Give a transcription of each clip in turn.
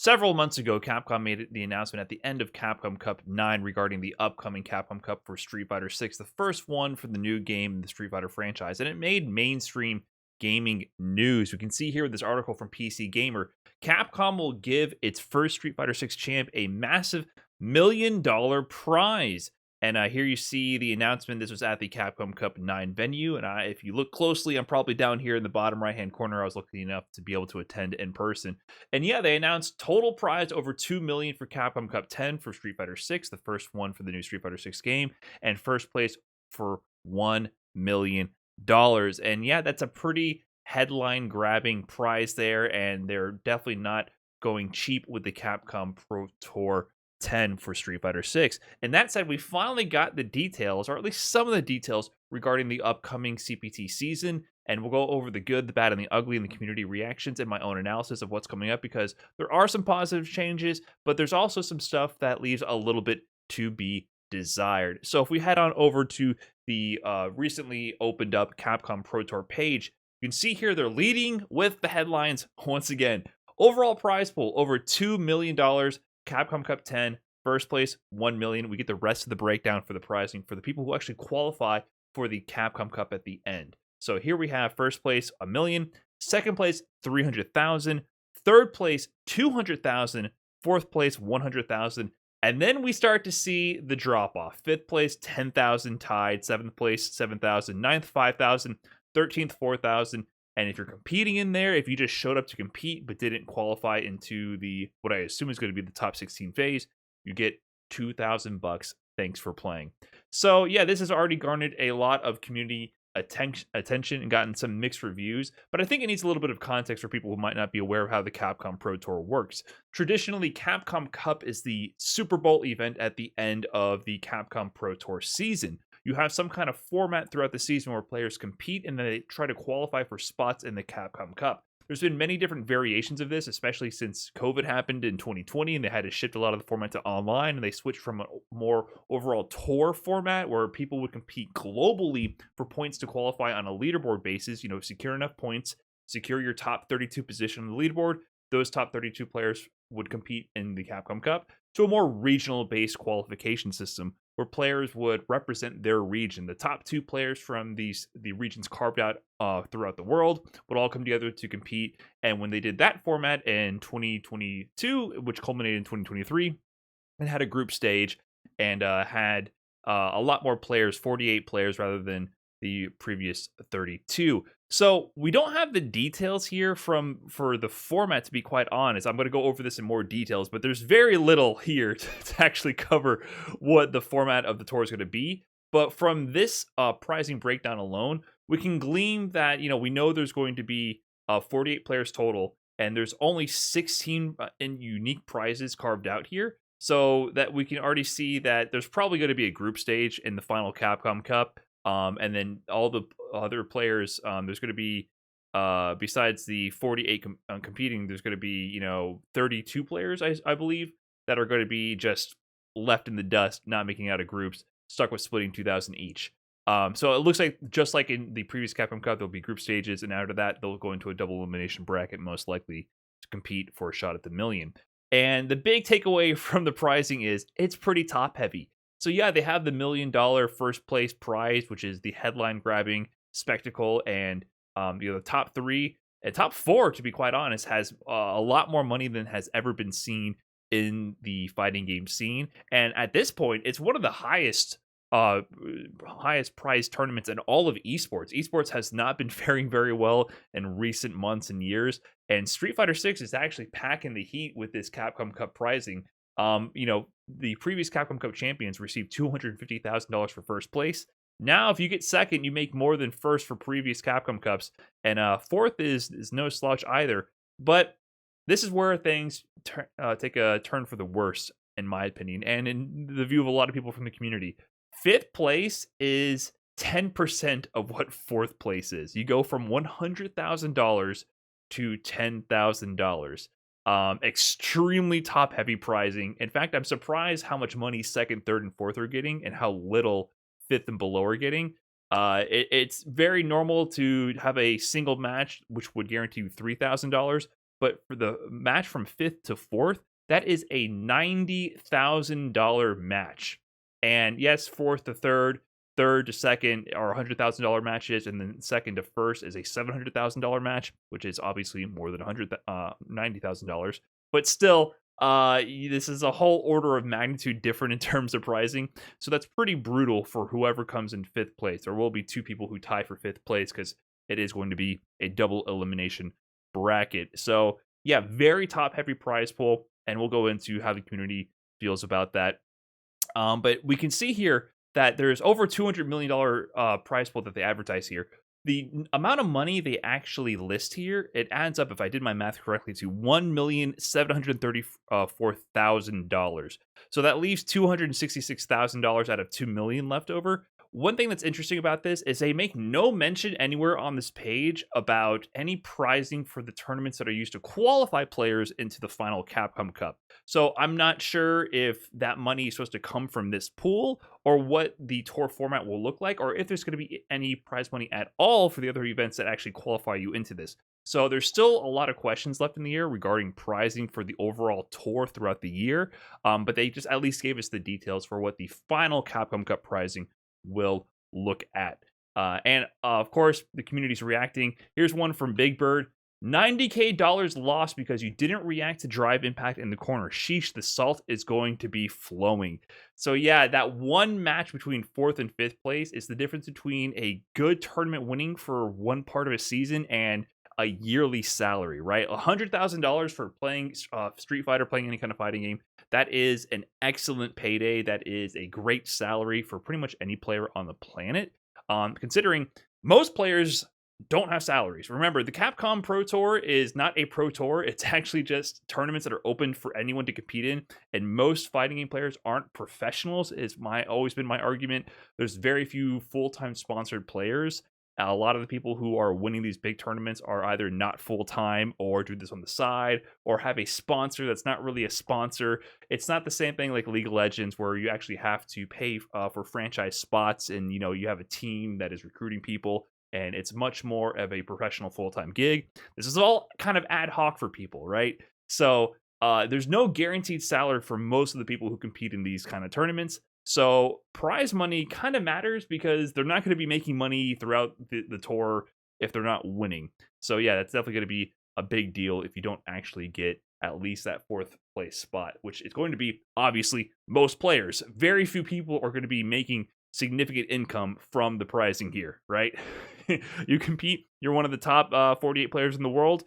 Several months ago, Capcom made the announcement at the end of Capcom Cup 9 regarding the upcoming Capcom Cup for Street Fighter 6, the first one for the new game in the Street Fighter franchise, and it made mainstream gaming news. We can see here with this article from PC Gamer, Capcom will give its first Street Fighter 6 champ a massive $1 million prize. And here you see the announcement. This was at the Capcom Cup 9 venue. And if you look closely, I'm probably down here in the bottom right-hand corner. I was lucky enough to be able to attend in person. And yeah, they announced total prize over $2 million for Capcom Cup 10 for Street Fighter 6, the first one for the new Street Fighter 6 game, and first place for $1 million. And yeah, that's a pretty headline-grabbing prize there, and they're definitely not going cheap with the Capcom Pro Tour 10 for Street Fighter 6. And that said, we finally got the details, or at least some of the details, regarding the upcoming CPT season. And we'll go over the good, the bad, and the ugly, and the community reactions and my own analysis of what's coming up, because there are some positive changes, but there's also some stuff that leaves a little bit to be desired. So if we head on over to the recently opened up Capcom Pro Tour page, you can see here they're leading with the headlines once again. Overall prize pool, over $2 million. Capcom Cup 10, first place, $1 million. We get the rest of the breakdown for the pricing for the people who actually qualify for the Capcom Cup at the end. So here we have first place, $1 million, second place, $300,000, third place, $200,000, fourth place, $100,000. And then we start to see the drop off. Fifth place, $10,000 tied, seventh place, $7,000, ninth, $5,000, 13th, $4,000. And if you're competing in there, if you just showed up to compete but didn't qualify into the what I assume is going to be the top 16 phase, you get $2,000. Thanks for playing. So yeah, this has already garnered a lot of community attention and gotten some mixed reviews, but I think it needs a little bit of context for people who might not be aware of how the Capcom Pro Tour works. Traditionally, Capcom Cup is the Super Bowl event at the end of the Capcom Pro Tour season. You have some kind of format throughout the season where players compete and then they try to qualify for spots in the Capcom Cup. There's been many different variations of this, especially since COVID happened in 2020 and they had to shift a lot of the format to online, and they switched from a more overall tour format where people would compete globally for points to qualify on a leaderboard basis, secure enough points, secure your top 32 position on the leaderboard. Those top 32 players would compete in the Capcom Cup, to a more regional based qualification system where players would represent their region. The top two players from the regions carved out throughout the world would all come together to compete. And when they did that format in 2022, which culminated in 2023, and had a group stage and had a lot more players, 48 players rather than the previous 32. So we don't have the details here for the format, to be quite honest. I'm going to go over this in more details, but there's very little here to actually cover what the format of the tour is going to be. But from this pricing breakdown alone, we can glean that, we know there's going to be 48 players total, and there's only 16 unique prizes carved out here. So that we can already see that there's probably going to be a group stage in the final Capcom Cup. And then all the other players, there's going to be, besides the 48 competing, there's going to be, 32 players, I believe, that are going to be just left in the dust, not making out of groups, stuck with splitting 2,000 each. So it looks like, just like in the previous Capcom Cup, there'll be group stages, and after that, they'll go into a double elimination bracket, most likely to compete for a shot at the million. And the big takeaway from the pricing is it's pretty top heavy. So yeah, they have the $1 million first place prize, which is the headline grabbing spectacle, and the top three and top four, to be quite honest, has a lot more money than has ever been seen in the fighting game scene. And at this point, it's one of the highest prize tournaments in all of esports. Esports has not been faring very well in recent months and years, and Street Fighter 6 is actually packing the heat with this Capcom Cup pricing. The previous Capcom Cup champions received $250,000 for first place. Now, if you get second, you make more than first for previous Capcom Cups, and fourth is no slouch either. But this is where things take a turn for the worse, in my opinion, and in the view of a lot of people from the community. Fifth place is 10% of what fourth place is. You go from $100,000 to $10,000. Extremely top heavy pricing. In fact, I'm surprised how much money second, third, and fourth are getting and how little fifth and below are getting. It's very normal to have a single match which would guarantee you $3,000, but for the match from 5th to 4th, that is a $90,000 match. And yes, 4th to 3rd, 3rd to 2nd are $100,000 matches, and then 2nd to 1st is a $700,000 match, which is obviously more than $90,000. But still, this is a whole order of magnitude different in terms of pricing. So that's pretty brutal for whoever comes in 5th place. There will be 2 people who tie for 5th place because it is going to be a double elimination bracket. So yeah, very top heavy prize pool, and we'll go into how the community feels about that. But we can see here that there's over $200 million prize pool that they advertise here. The amount of money they actually list here, it adds up, if I did my math correctly, to $1,734,000. So that leaves $266,000 out of $2 million left over. One thing that's interesting about this is they make no mention anywhere on this page about any prizing for the tournaments that are used to qualify players into the final Capcom Cup. So I'm not sure if that money is supposed to come from this pool or what the tour format will look like, or if there's going to be any prize money at all for the other events that actually qualify you into this. So there's still a lot of questions left in the air regarding prizing for the overall tour throughout the year, but they just at least gave us the details for what the final Capcom Cup prizing will look at. And of course, the community's reacting. Here's one from Big Bird. $90K lost because you didn't react to drive impact in the corner. Sheesh, the salt is going to be flowing. So yeah, that one match between 4th and 5th place is the difference between a good tournament winning for one part of a season and a yearly salary, right? $100,000 for playing Street Fighter, playing any kind of fighting game. That is an excellent payday. That is a great salary for pretty much any player on the planet. Considering most players don't have salaries. Remember, the Capcom Pro Tour is not a pro tour. It's actually just tournaments that are open for anyone to compete in. And most fighting game players aren't professionals, is always been my argument. There's very few full-time sponsored players. A lot of the people who are winning these big tournaments are either not full-time or do this on the side or have a sponsor that's not really a sponsor. It's not the same thing like League of Legends where you actually have to pay for franchise spots and, you have a team that is recruiting people, and it's much more of a professional full-time gig. This is all kind of ad hoc for people, right? So there's no guaranteed salary for most of the people who compete in these kind of tournaments. So prize money kind of matters because they're not going to be making money throughout the tour if they're not winning. So yeah, that's definitely going to be a big deal if you don't actually get at least that 4th place spot, which is going to be obviously most players. Very few people are going to be making significant income from the prizing here, right? You compete, you're one of the top 48 players in the world.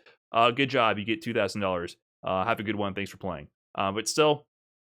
Good job, you get $2,000. Have a good one. Thanks for playing. But still,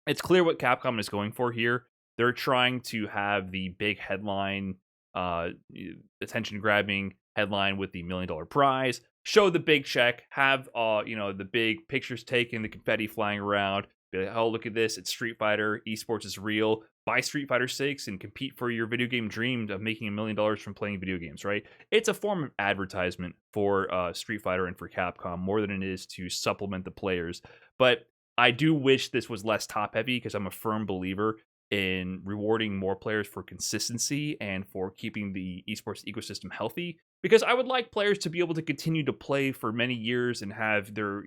it's clear what Capcom is going for here. They're trying to have the big headline, attention-grabbing headline with the $1 million prize, show the big check, have the big pictures taken, the confetti flying around, be like, oh, look at this, it's Street Fighter, esports is real, buy Street Fighter 6 and compete for your video game dream of making $1 million from playing video games, right? It's a form of advertisement for Street Fighter and for Capcom more than it is to supplement the players. But I do wish this was less top-heavy because I'm a firm believer in rewarding more players for consistency and for keeping the esports ecosystem healthy, because I would like players to be able to continue to play for many years and have their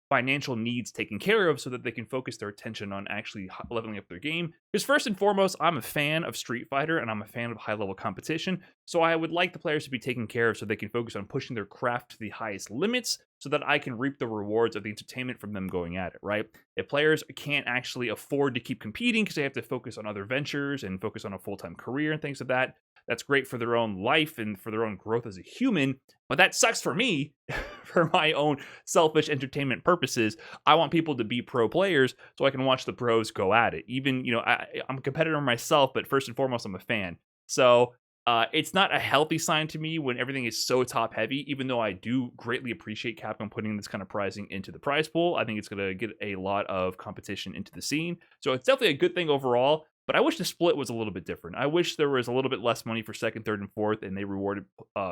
financial needs taken care of so that they can focus their attention on actually leveling up their game. Because first and foremost, I'm a fan of Street Fighter and I'm a fan of high-level competition, so I would like the players to be taken care of so they can focus on pushing their craft to the highest limits so that I can reap the rewards of the entertainment from them going at it, right? If players can't actually afford to keep competing because they have to focus on other ventures and focus on a full-time career and things like that, that's great for their own life and for their own growth as a human, but that sucks for me for my own selfish entertainment purposes. I want people to be pro players so I can watch the pros go at it. Even, I'm a competitor myself, but first and foremost, I'm a fan. So it's not a healthy sign to me when everything is so top heavy, even though I do greatly appreciate Capcom putting this kind of prizing into the prize pool. I think it's going to get a lot of competition into the scene. So it's definitely a good thing overall. But I wish the split was a little bit different. I wish there was a little bit less money for 2nd, 3rd, and 4th, and they rewarded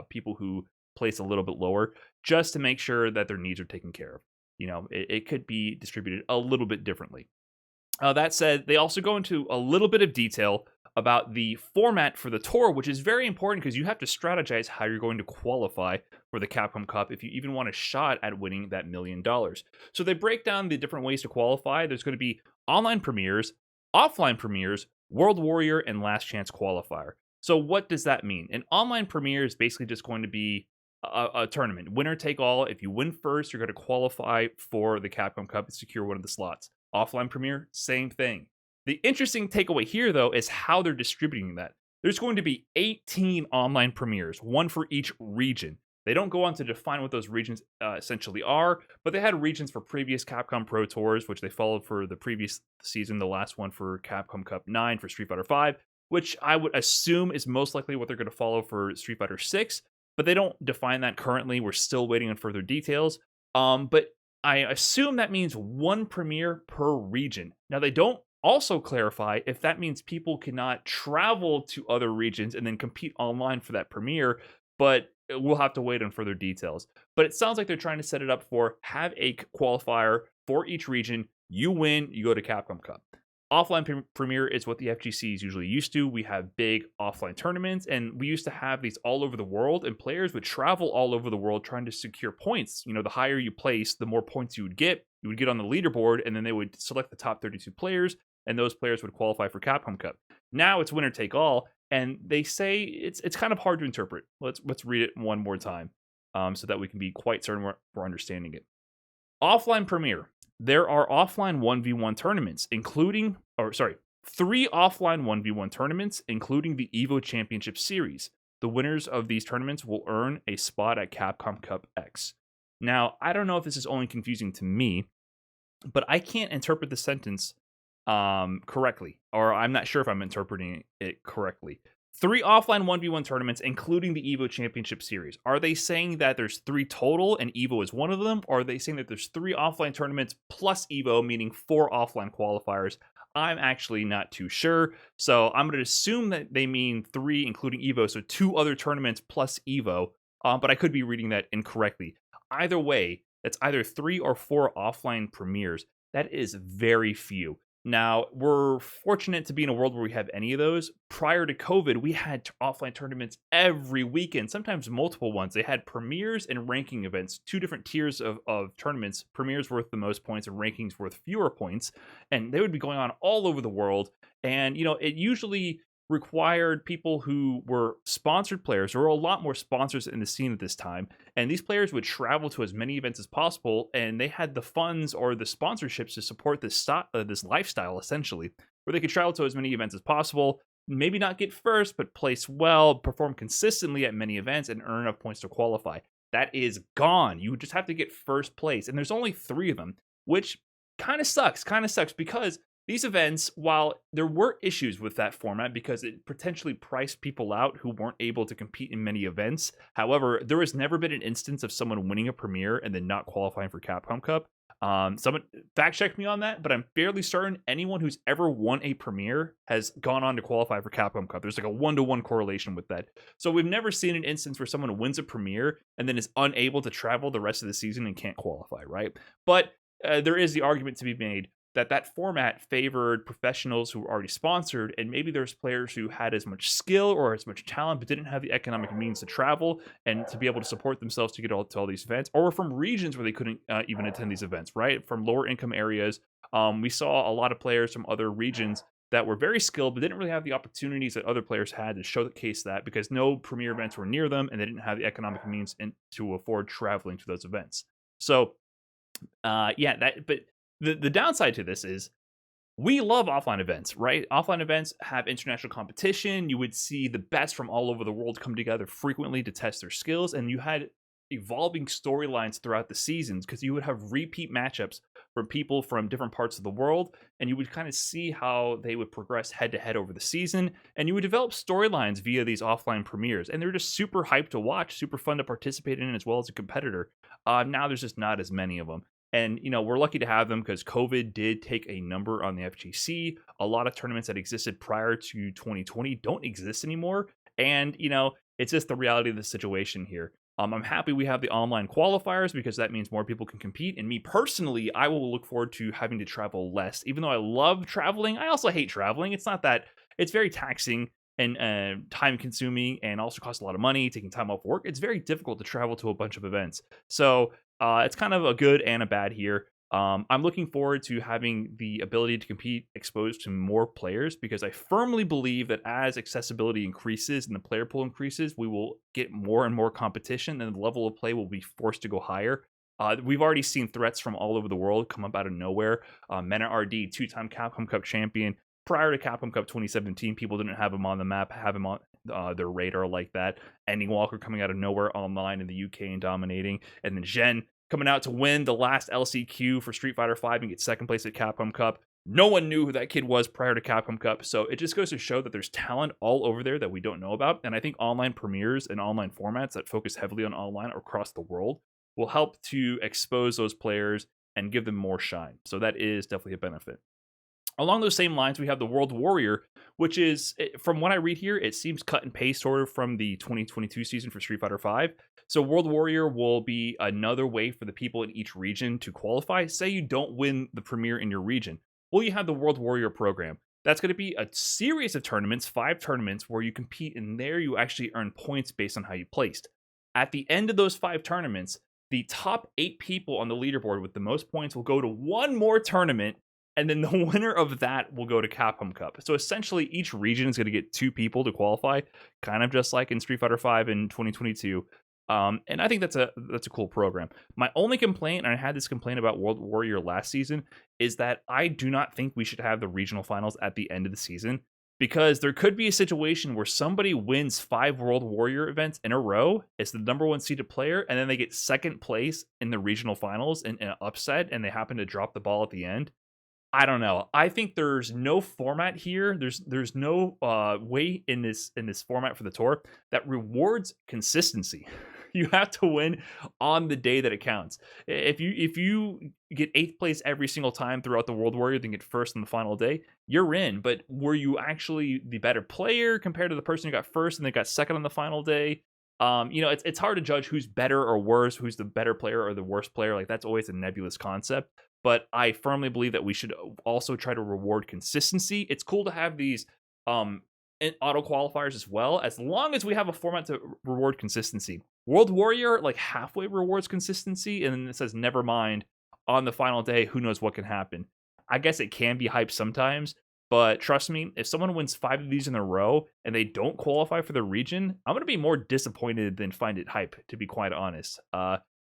people who place a little bit lower just to make sure that their needs are taken care of. It could be distributed a little bit differently. That said, they also go into a little bit of detail about the format for the tour, which is very important because you have to strategize how you're going to qualify for the Capcom Cup if you even want a shot at winning that $1 million. So they break down the different ways to qualify. There's going to be online premieres, offline premieres, World Warrior, and Last Chance Qualifier. So what does that mean? An online premiere is basically just going to be a tournament, winner take all. If you win first, you're going to qualify for the Capcom Cup and secure one of the slots. Offline premiere, same thing. The interesting takeaway here, though, is how they're distributing that. There's going to be 18 online premieres, one for each region. They don't go on to define what those regions essentially are, but they had regions for previous Capcom Pro Tours, which they followed for the previous season, the last one for Capcom Cup 9 for Street Fighter 5, which I would assume is most likely what they're going to follow for Street Fighter 6, but they don't define that currently. We're still waiting on further details. But I assume that means one premiere per region. Now, they don't also clarify if that means people cannot travel to other regions and then compete online for that premiere, but we'll have to wait on further details. But it sounds like they're trying to set it up for have a qualifier for each region. You win, you go to Capcom Cup. Offline premiere is what the FGC is usually used to. We have big offline tournaments, and we used to have these all over the world, and players would travel all over the world trying to secure points. You know, the higher you place, the more points you would get. You would get on the leaderboard, and then they would select the top 32 players, and those players would qualify for Capcom Cup. Now it's winner take all, and they say it's kind of hard to interpret. Let's read it one more time so that we can be quite certain we're understanding it. Offline premiere. There are offline 1v1 tournaments, three offline 1v1 tournaments, including the EVO Championship Series. The winners of these tournaments will earn a spot at Capcom Cup X. Now, I don't know if this is only confusing to me, but I can't interpret the sentence correctly, or I'm not sure if I'm interpreting it correctly. 3 offline 1v1 tournaments, including the EVO Championship Series. Are they saying that there's 3 total and EVO is one of them? Or are they saying that there's 3 offline tournaments plus EVO, meaning 4 offline qualifiers? I'm actually not too sure. So I'm going to assume that they mean 3, including EVO, so 2 other tournaments plus EVO. But I could be reading that incorrectly. Either way, that's either 3 or 4 offline premieres. That is very few. Now, we're fortunate to be in a world where we have any of those. Prior to COVID, we had offline tournaments every weekend, sometimes multiple ones. They had premieres and ranking events, 2 different tiers of tournaments. Premieres worth the most points and rankings worth fewer points. And they would be going on all over the world. And, you know, it usually required people who were sponsored players. There were a lot more sponsors in the scene at this time, and these players would travel to as many events as possible, and they had the funds or the sponsorships to support this lifestyle, essentially, where they could travel to as many events as possible, maybe not get first, but place well, perform consistently at many events, and earn enough points to qualify. That is gone. You would just have to get first place, and there's only 3 of them, which kind of sucks because these events, while there were issues with that format because it potentially priced people out who weren't able to compete in many events. However, there has never been an instance of someone winning a premiere and then not qualifying for Capcom Cup. Someone fact check me on that, but I'm fairly certain anyone who's ever won a premiere has gone on to qualify for Capcom Cup. There's like a 1-to-1 correlation with that. So we've never seen an instance where someone wins a premiere and then is unable to travel the rest of the season and can't qualify, right? But there is the argument to be made that format favored professionals who were already sponsored, and maybe there's players who had as much skill or as much talent but didn't have the economic means to travel and to be able to support themselves to get to all these events, or from regions where they couldn't even attend these events, right? From lower income areas. We saw a lot of players from other regions that were very skilled but didn't really have the opportunities that other players had to showcase that because no premier events were near them and they didn't have the economic means to afford traveling to those events. So the downside to this is we love offline events, right? Offline events have international competition. You would see the best from all over the world come together frequently to test their skills. And you had evolving storylines throughout the seasons because you would have repeat matchups from people from different parts of the world. And you would kind of see how they would progress head to head over the season. And you would develop storylines via these offline premieres. And they're just super hyped to watch, super fun to participate in as well as a competitor. Now there's just not as many of them. And, you know, we're lucky to have them because COVID did take a number on the FGC. A lot of tournaments that existed prior to 2020 don't exist anymore. And, you know, it's just the reality of the situation here. I'm happy we have the online qualifiers because that means more people can compete. And me personally, I will look forward to having to travel less. Even though I love traveling, I also hate traveling. It's not that it's very taxing and time consuming, and also costs a lot of money, taking time off work. It's very difficult to travel to a bunch of events. So it's kind of a good and a bad here. I'm looking forward to having the ability to compete exposed to more players, because I firmly believe that as accessibility increases and the player pool increases, we will get more and more competition, and the level of play will be forced to go higher. We've already seen threats from all over the world come up out of nowhere. Mena RD, two-time Capcom Cup champion. Prior to Capcom Cup 2017, people didn't have him on the map, have him on their radar like that. Ending Walker coming out of nowhere online in the UK and dominating. And then Zhen coming out to win the last LCQ for Street Fighter V and get second place at Capcom Cup. No one knew who that kid was prior to Capcom Cup. So it just goes to show that there's talent all over there that we don't know about. And I think online premieres and online formats that focus heavily on online across the world will help to expose those players and give them more shine. So that is definitely a benefit. Along those same lines, we have the World Warrior, which is, from what I read here, it seems cut and paste sort of from the 2022 season for Street Fighter V. So World Warrior will be another way for the people in each region to qualify. Say you don't win the premier in your region. Well, you have the World Warrior program. That's going to be a series of tournaments, 5 tournaments, where you compete, and there you actually earn points based on how you placed. At the end of those 5 tournaments, the top 8 people on the leaderboard with the most points will go to one more tournament, and then the winner of that will go to Capcom Cup. So essentially, each region is going to get 2 people to qualify, kind of just like in Street Fighter V in 2022. And I think that's a cool program. My only complaint, and I had this complaint about World Warrior last season, is that I do not think we should have the regional finals at the end of the season, because there could be a situation where somebody wins 5 World Warrior events in a row as the number 1 seeded player, and then they get second place in the regional finals in an upset, and they happen to drop the ball at the end. I don't know. I think there's no format here. There's no way in this format for the tour that rewards consistency. You have to win on the day that it counts. If you get 8th place every single time throughout the World Warrior, then get first on the final day, you're in. But were you actually the better player compared to the person who got first and they got second on the final day? It's hard to judge who's better or worse, who's the better player or the worst player. Like, that's always a nebulous concept. But I firmly believe that we should also try to reward consistency. It's cool to have these auto qualifiers as well, as long as we have a format to reward consistency. World Warrior, like, halfway rewards consistency, and then it says never mind on the final day, who knows what can happen. I guess it can be hype sometimes, but trust me, if someone wins 5 of these in a row and they don't qualify for the region, I'm going to be more disappointed than find it hype, to be quite honest.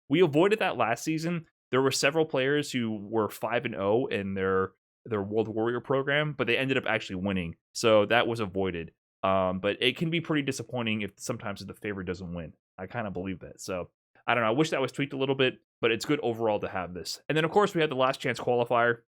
We avoided that last season. There were several players who were 5-0 in their World Warrior program, but they ended up actually winning. So that was avoided. But it can be pretty disappointing if sometimes the favorite doesn't win. I kind of believe that. So I don't know. I wish that was tweaked a little bit, but it's good overall to have this. And then, of course, we have the last chance qualifier.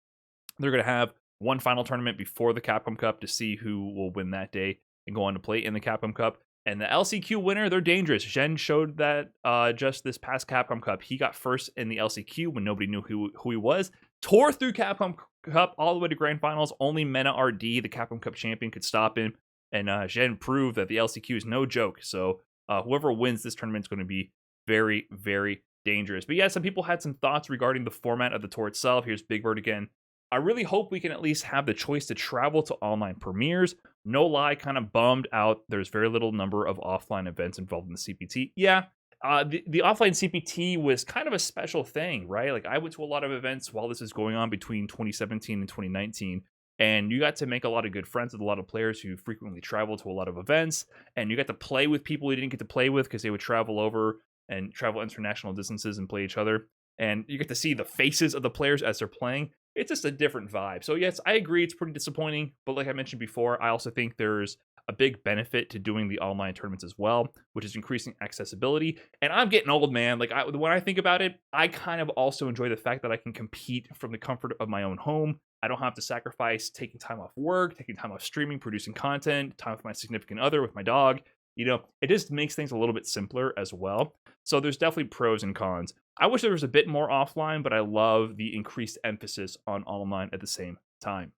They're going to have one final tournament before the Capcom Cup to see who will win that day and go on to play in the Capcom Cup. And the LCQ winner, they're dangerous. Zhen showed that just this past Capcom Cup. He got first in the LCQ when nobody knew who he was. Tore through Capcom Cup all the way to Grand Finals. Only Mena RD, the Capcom Cup champion, could stop him. And Zhen proved that the LCQ is no joke. So whoever wins this tournament is going to be very, very dangerous. But yeah, some people had some thoughts regarding the format of the tour itself. Here's Big Bird again. I really hope we can at least have the choice to travel to online premieres. No lie, kind of bummed out. There's very little number of offline events involved in the CPT. Yeah, the offline CPT was kind of a special thing, right? Like, I went to a lot of events while this is going on between 2017 and 2019. And you got to make a lot of good friends with a lot of players who frequently travel to a lot of events. And you got to play with people you didn't get to play with because they would travel over and travel international distances and play each other. And you get to see the faces of the players as they're playing. It's just a different vibe. So yes, I agree, it's pretty disappointing. But like I mentioned before, I also think there's a big benefit to doing the online tournaments as well, which is increasing accessibility. And I'm getting old, man. Like, when I think about it, I kind of also enjoy the fact that I can compete from the comfort of my own home. I don't have to sacrifice taking time off work, taking time off streaming, producing content, time with my significant other, with my dog. It just makes things a little bit simpler as well. So there's definitely pros and cons. I wish there was a bit more offline, but I love the increased emphasis on online at the same time.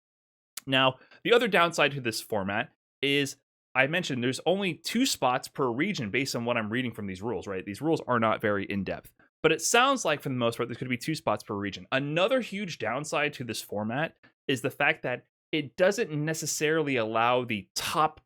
Now, the other downside to this format is, I mentioned there's only 2 spots per region based on what I'm reading from these rules, right? These rules are not very in-depth. But it sounds like, for the most part, there's going to be 2 spots per region. Another huge downside to this format is the fact that it doesn't necessarily allow the top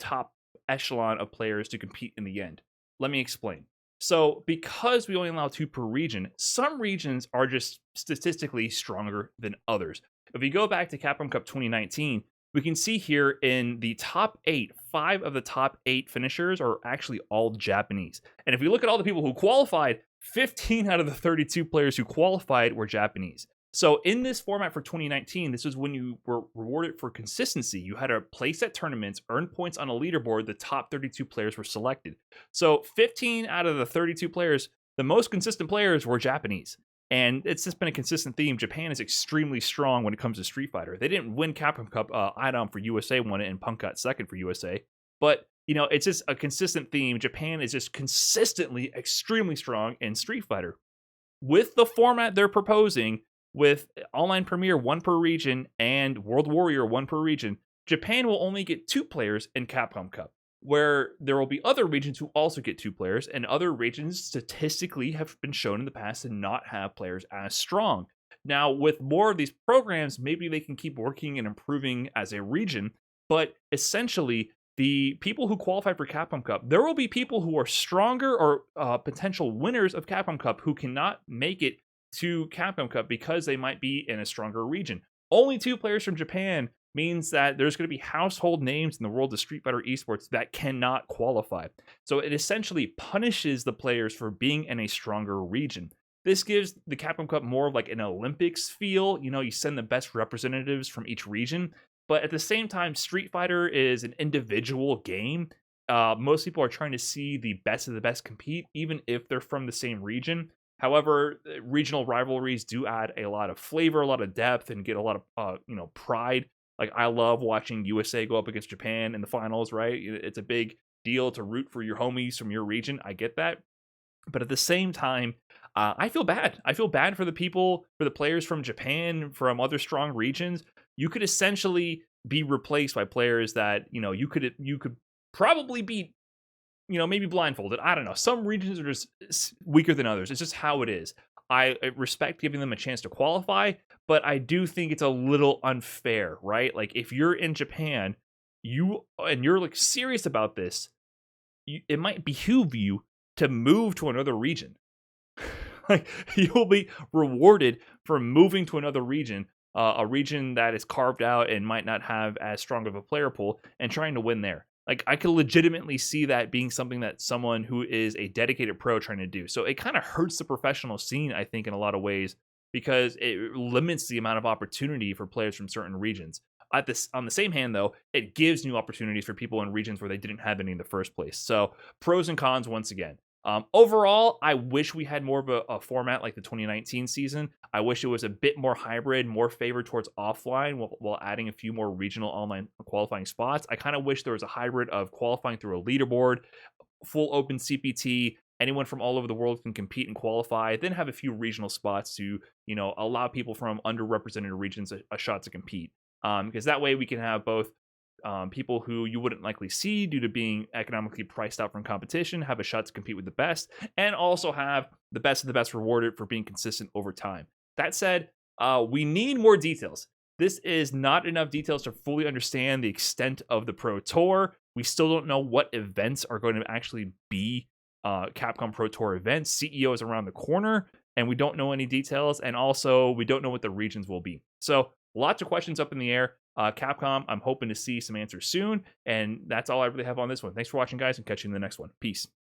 echelon of players to compete in the end. Let me explain. So, because we only allow 2 per region, some regions are just statistically stronger than others. If we go back to Capcom Cup 2019, we can see here in the top 8, 5 of the top 8 finishers are actually all Japanese. And if we look at all the people who qualified, 15 out of the 32 players who qualified were Japanese. So in this format for 2019, this was when you were rewarded for consistency. You had to place at tournaments, earn points on a leaderboard. The top 32 players were selected. So 15 out of the 32 players, the most consistent players were Japanese. And it's just been a consistent theme. Japan is extremely strong when it comes to Street Fighter. They didn't win Capcom Cup. Idom for USA won it, and Punk got second for USA. But, it's just a consistent theme. Japan is just consistently extremely strong in Street Fighter. With the format they're proposing, with Online Premier 1 per region and World Warrior 1 per region, Japan will only get 2 players in Capcom Cup, where there will be other regions who also get 2 players, and other regions statistically have been shown in the past to not have players as strong. Now, with more of these programs, maybe they can keep working and improving as a region, but essentially, the people who qualify for Capcom Cup, there will be people who are stronger or potential winners of Capcom Cup who cannot make it to Capcom Cup because they might be in a stronger region. Only 2 players from Japan means that there's going to be household names in the world of Street Fighter esports that cannot qualify. So it essentially punishes the players for being in a stronger region. This gives the Capcom Cup more of like an Olympics feel. You send the best representatives from each region. But at the same time, Street Fighter is an individual game. Most people are trying to see the best of the best compete, even if they're from the same region. However, regional rivalries do add a lot of flavor, a lot of depth, and get a lot of pride. Like, I love watching USA go up against Japan in the finals, right? It's a big deal to root for your homies from your region. I get that. But at the same time, I feel bad. I feel bad for the players from Japan, from other strong regions. You could essentially be replaced by players that, you could probably beat, maybe blindfolded. I don't know. Some regions are just weaker than others. It's just how it is. I respect giving them a chance to qualify, but I do think it's a little unfair, right? Like, if you're in Japan, you're like serious about this, it might behoove you to move to another region. Like, you'll be rewarded for moving to another region, a region that is carved out and might not have as strong of a player pool, and trying to win there. Like, I could legitimately see that being something that someone who is a dedicated pro trying to do. So it kind of hurts the professional scene, I think, in a lot of ways, because it limits the amount of opportunity for players from certain regions. On the same hand, though, it gives new opportunities for people in regions where they didn't have any in the first place. So pros and cons once again. Overall, I wish we had more of a format like the 2019 season. I wish it was a bit more hybrid, more favored towards offline while adding a few more regional online qualifying spots. I kind of wish there was a hybrid of qualifying through a leaderboard, full open CPT. Anyone from all over the world can compete and qualify, then have a few regional spots to, allow people from underrepresented regions a shot to compete. Because that way we can have both people who you wouldn't likely see due to being economically priced out from competition have a shot to compete with the best, and also have the best of the best rewarded for being consistent over time. That said, we need more details. This is not enough details to fully understand the extent of the Pro Tour. We still don't know what events are going to actually be Capcom Pro Tour events. CEO is around the corner, and we don't know any details, and also we don't know what the regions will be. So lots of questions up in the air. Capcom, I'm hoping to see some answers soon. And that's all I really have on this one. Thanks for watching, guys, and catch you in the next one. Peace.